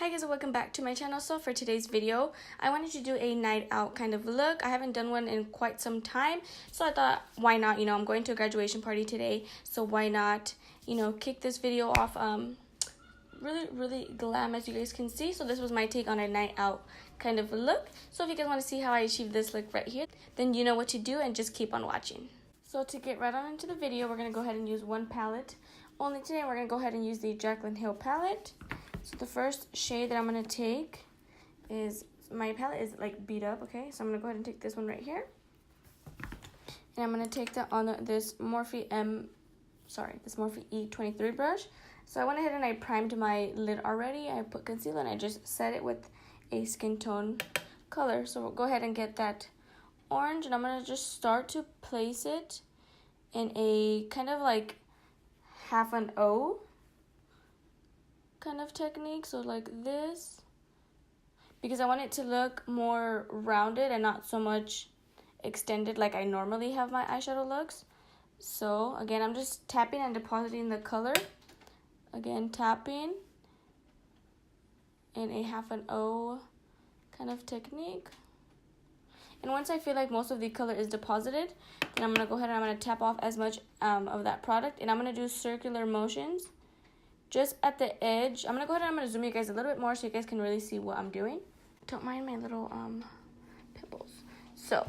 Hi guys, welcome back to my channel. So for today's video, I wanted to do a night out kind of look. I haven't done one in quite some time, so I thought, why not? I'm going to a graduation party today, so why not, kick this video off really glam, as you guys can see. So this was my take on a night out kind of look. So if you guys want to see how I achieved this look right here, then you know what to do and just keep on watching. So to get right on into the video, we're going to go ahead and use one palette. Only today we're going to go ahead and use the Jaclyn Hill palette. So the first shade that I'm going to take is, my palette is like beat up, okay? So I'm going to go ahead and take this one right here. And I'm going to take that on this Morphe E23 brush. So I went ahead and I primed my lid already. I put concealer and I just set it with a skin tone color. So we'll go ahead and get that orange, and I'm going to just start to place it in a kind of like half an O kind of technique, so like this, because I want it to look more rounded and not so much extended like I normally have my eyeshadow looks. So again, I'm just tapping and depositing the color, again tapping in a half an O kind of technique. And once I feel like most of the color is deposited, then I'm going to go ahead and I'm going to tap off as much of that product, and I'm going to do circular motions just at the edge. I'm going to go ahead and I'm going to zoom you guys a little bit more so you guys can really see what I'm doing. Don't mind my little pimples. So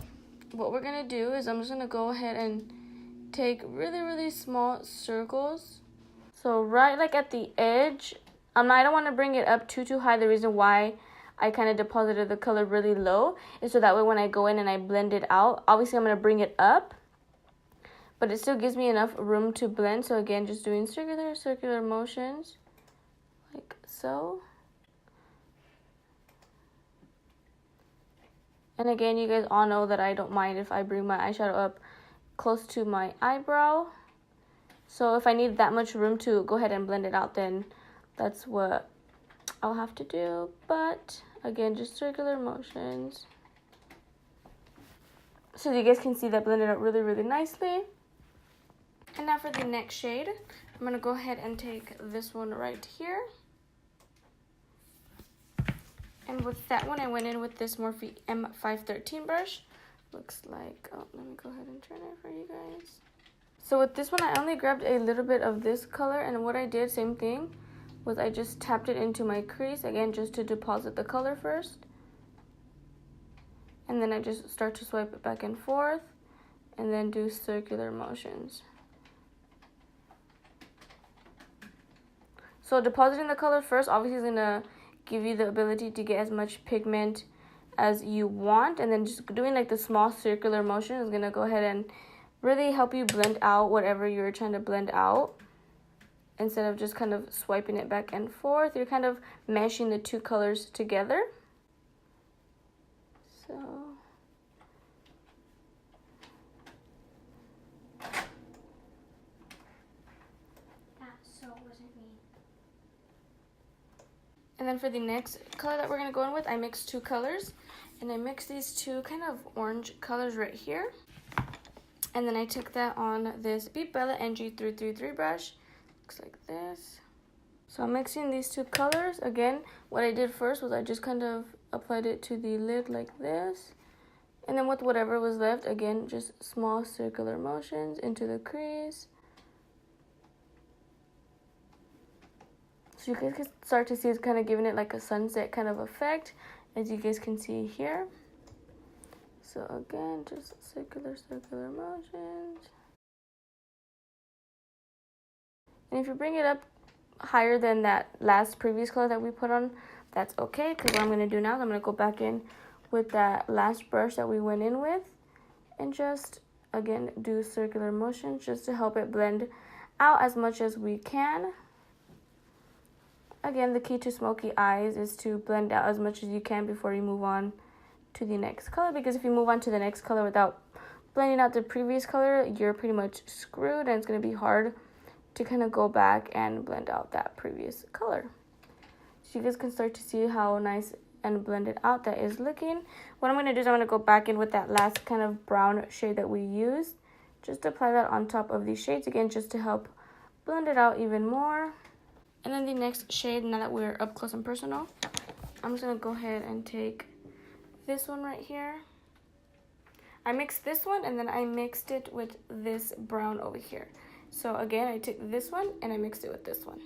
what we're going to do is I'm just going to go ahead and take really small circles. So right like at the edge, I don't want to bring it up too high. The reason why I kind of deposited the color really low is so that way when I go in and I blend it out, obviously I'm going to bring it up, but it still gives me enough room to blend. So again, just doing circular motions like so. And again, you guys all know that I don't mind if I bring my eyeshadow up close to my eyebrow. So if I need that much room to go ahead and blend it out, then that's what I'll have to do. But again, just circular motions. So you guys can see that blended out really nicely. And now for the next shade, I'm going to go ahead and take this one right here. And with that one, I went in with this Morphe M513 brush. Looks like, oh, let me go ahead and turn it for you guys. So with this one, I only grabbed a little bit of this color, and what I did, same thing, was I just tapped it into my crease, again, just to deposit the color first. And then I just start to swipe it back and forth, and then do circular motions. So depositing the color first obviously is going to give you the ability to get as much pigment as you want, and then just doing like the small circular motion is going to go ahead and really help you blend out whatever you're trying to blend out. Instead of just kind of swiping it back and forth, you're kind of meshing the two colors together. So wasn't me. And then for the next color that we're going to go in with, I mixed two colors. And I mixed these two kind of orange colors right here. And then I took that on this Beat Bella NG333 brush. Looks like this. So I'm mixing these two colors. Again, what I did first was I just kind of applied it to the lid like this. And then with whatever was left, again, just small circular motions into the crease. So you guys can start to see it's kind of giving it like a sunset kind of effect, as you guys can see here. So again, just circular motions. And if you bring it up higher than that last previous color that we put on, that's okay, because what I'm going to do now is I'm going to go back in with that last brush that we went in with, and just, again, do circular motions just to help it blend out as much as we can. Again, the key to smoky eyes is to blend out as much as you can before you move on to the next color, because if you move on to the next color without blending out the previous color, you're pretty much screwed, and it's going to be hard to kind of go back and blend out that previous color. So you guys can start to see how nice and blended out that is looking. What I'm going to do is I'm going to go back in with that last kind of brown shade that we used. Just apply that on top of these shades again, just to help blend it out even more. And then the next shade, now that we're up close and personal, I'm just going to go ahead and take this one right here. I mixed this one and then I mixed it with this brown over here. So again, I took this one and I mixed it with this one.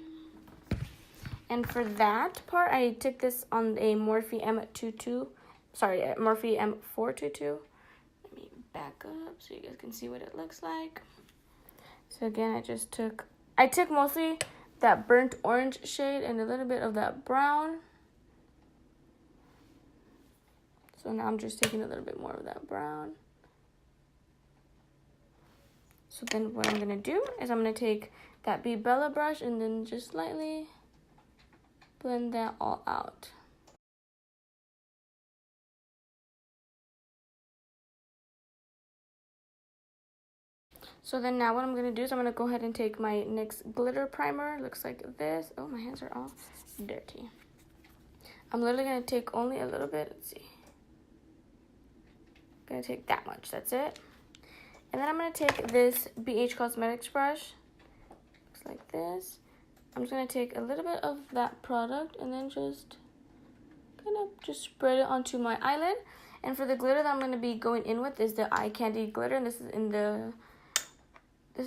And for that part, I took this on a Morphe M22, sorry, Morphe M422. Let me back up so you guys can see what it looks like. So again, I took mostly that burnt orange shade and a little bit of that brown. So now I'm just taking a little bit more of that brown. So then what I'm going to do is I'm going to take that Be Bella brush and then just lightly blend that all out. So then now what I'm going to do is I'm going to go ahead and take my NYX glitter primer. Looks like this. Oh, my hands are all dirty. I'm literally going to take only a little bit. Let's see. I'm going to take that much. That's it. And then I'm going to take this BH Cosmetics brush. Looks like this. I'm just going to take a little bit of that product and then just kind of just spread it onto my eyelid. And for the glitter that I'm going to be going in with is the Eye Candy glitter. And this is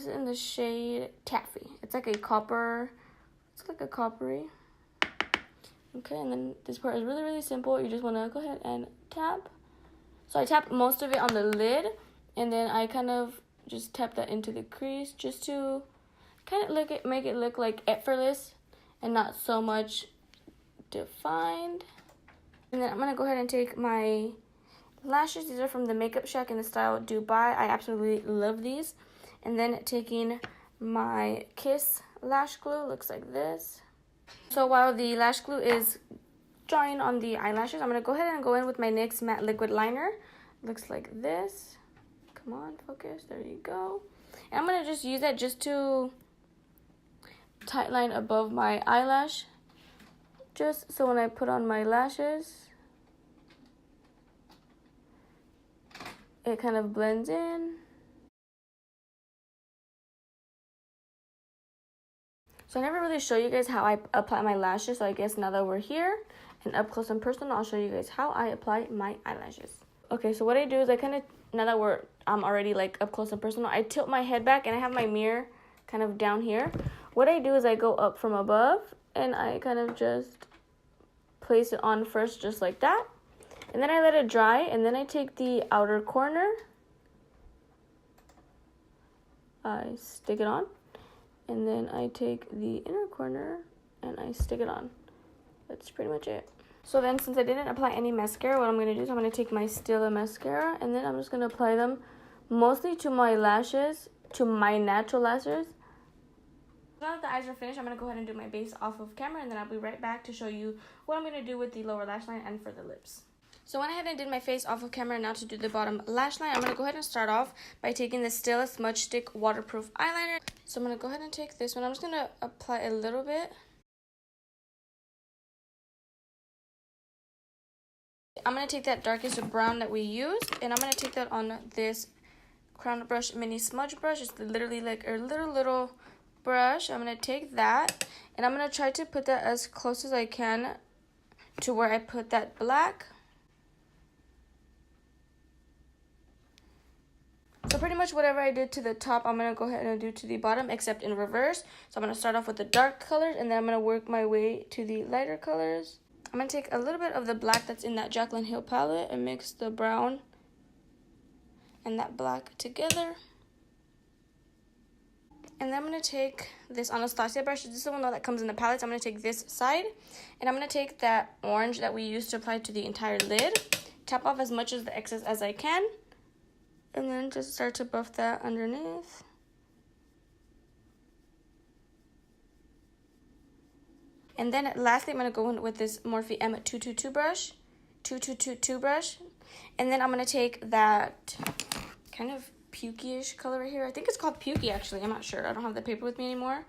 in the shade Taffy. It's like a copper. It's like a coppery. Okay, and then this part is really, really simple. You just want to go ahead and tap. So I tap most of it on the lid. And then I kind of just tap that into the crease just to kind of make it look like effortless and not so much defined. And then I'm going to go ahead and take my lashes. These are from the Makeup Shack in the style Dubai. I absolutely love these. And then taking my Kiss lash glue, looks like this. So while the lash glue is drying on the eyelashes, I'm going to go ahead and go in with my NYX matte liquid liner. Looks like this. Come on, focus. There you go. And I'm going to just use that just to tight line above my eyelash. Just so when I put on my lashes, it kind of blends in. So I never really show you guys how I apply my lashes. So I guess now that we're here and up close and personal, I'll show you guys how I apply my eyelashes. Okay, so what I do is I kind of, now that I'm already like up close and personal, I tilt my head back and I have my mirror kind of down here. What I do is I go up from above and I kind of just place it on first just like that. And then I let it dry and then I take the outer corner. I stick it on. And then I take the inner corner and I stick it on. That's pretty much it. So then since I didn't apply any mascara, what I'm going to do is I'm going to take my Stila mascara and then I'm just going to apply them mostly to my lashes, to my natural lashes. Now that the eyes are finished, I'm going to go ahead and do my base off of camera and then I'll be right back to show you what I'm going to do with the lower lash line and for the lips. So went ahead and did my face off of camera. Now to do the bottom lash line, I'm going to go ahead and start off by taking the Stila Smudge Stick Waterproof Eyeliner. So I'm going to go ahead and take this one. I'm just going to apply a little bit. I'm going to take that darkest brown that we used, and I'm going to take that on this Crown Brush Mini Smudge Brush. It's literally like a little brush. I'm going to take that, and I'm going to try to put that as close as I can to where I put that black. So pretty much whatever I did to the top, I'm going to go ahead and do to the bottom, except in reverse. So I'm going to start off with the dark colors, and then I'm going to work my way to the lighter colors. I'm going to take a little bit of the black that's in that Jaclyn Hill palette and mix the brown and that black together. And then I'm going to take this Anastasia brush. This is the one that comes in the palettes. I'm going to take this side, and I'm going to take that orange that we used to apply to the entire lid, tap off as much of the excess as I can, and then just start to buff that underneath. And then lastly, I'm going to go in with this Morphe M222 brush, 2222 brush. And then I'm going to take that kind of pukey-ish color right here. I think it's called Pukey, actually. I'm not sure. I don't have the paper with me anymore.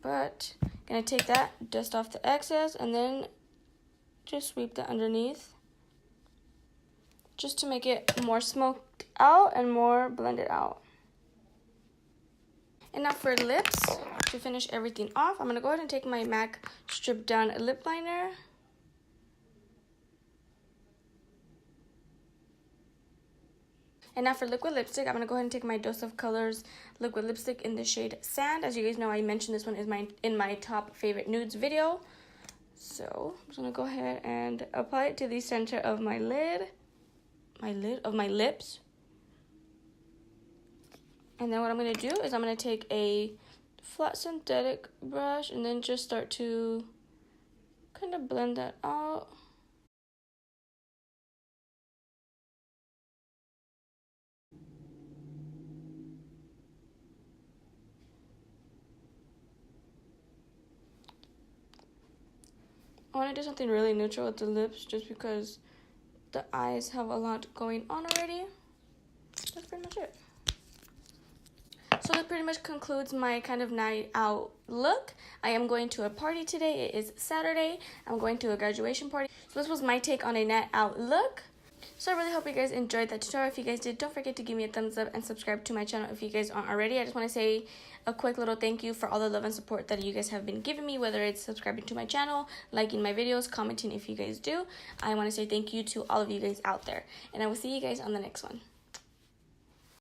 But I'm going to take that, dust off the excess, and then just sweep that underneath, just to make it more smoked out and more blended out. And now for lips, to finish everything off, I'm going to go ahead and take my MAC Strip Down Lip Liner. And now for liquid lipstick, I'm going to go ahead and take my Dose of Colors liquid lipstick in the shade Sand. As you guys know, I mentioned this one is in my top favorite nudes video. So I'm just going to go ahead and apply it to the center of my lid of my lips. And then what I'm going to do is I'm going to take a flat synthetic brush and then just start to kind of blend that out. I want to do something really neutral with the lips just because the eyes have a lot going on already. That's pretty much it. So that pretty much concludes my kind of night out look. I am going to a party today. It is Saturday. I'm going to a graduation party. So this was my take on a night out look. So I really hope you guys enjoyed that tutorial. If you guys did, don't forget to give me a thumbs up and subscribe to my channel if you guys aren't already. I just want to say a quick little thank you for all the love and support that you guys have been giving me, whether it's subscribing to my channel, liking my videos, commenting if you guys do. I want to say thank you to all of you guys out there. And I will see you guys on the next one.